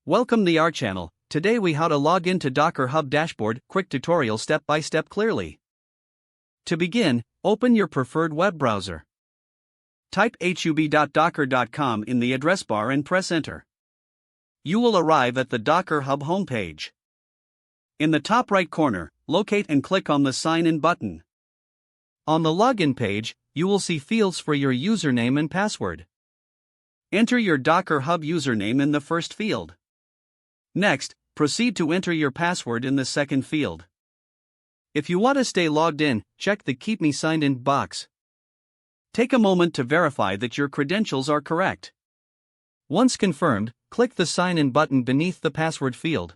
Welcome to our channel. Today we how to log into Docker Hub dashboard, quick tutorial step by step clearly. To begin, open your preferred web browser. Type hub.docker.com in the address bar and press enter. You will arrive at the Docker Hub homepage. In the top right corner, locate and click on the Sign In button. On the login page, you will see fields for your username and password. Enter your Docker Hub username in the first field. Next, proceed to enter your password in the second field. If you want to stay logged in, check the Keep Me Signed In box. Take a moment to verify that your credentials are correct. Once confirmed, click the Sign In button beneath the password field.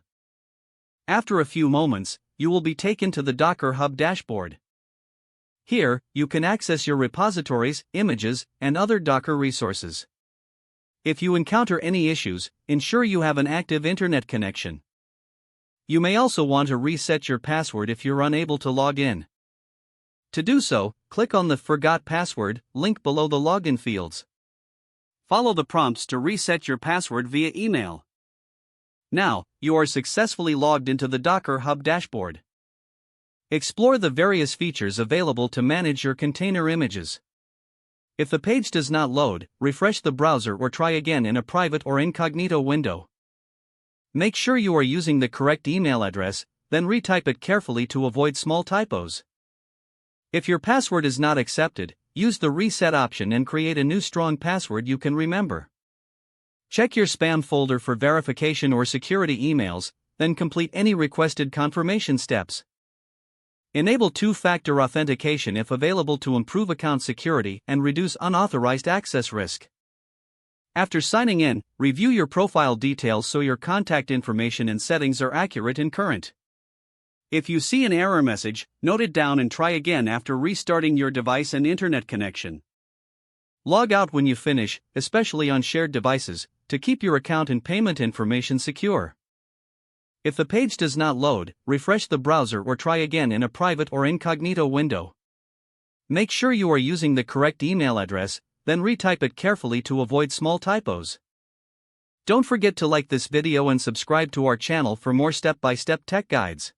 After a few moments, you will be taken to the Docker Hub dashboard. Here, you can access your repositories, images, and other Docker resources. If you encounter any issues, ensure you have an active internet connection. You may also want to reset your password if you're unable to log in. To do so, click on the Forgot Password link below the login fields. Follow the prompts to reset your password via email. Now, you are successfully logged into the Docker Hub dashboard. Explore the various features available to manage your container images. If the page does not load, refresh the browser or try again in a private or incognito window. Make sure you are using the correct email address, then retype it carefully to avoid small typos. If your password is not accepted, use the reset option and create a new strong password you can remember. Check your spam folder for verification or security emails, then complete any requested confirmation steps. Enable two-factor authentication if available to improve account security and reduce unauthorized access risk. After signing in, review your profile details so your contact information and settings are accurate and current. If you see an error message, note it down and try again after restarting your device and internet connection. Log out when you finish, especially on shared devices, to keep your account and payment information secure. If the page does not load, refresh the browser or try again in a private or incognito window. Make sure you are using the correct email address, then retype it carefully to avoid small typos. Don't forget to like this video and subscribe to our channel for more step-by-step tech guides.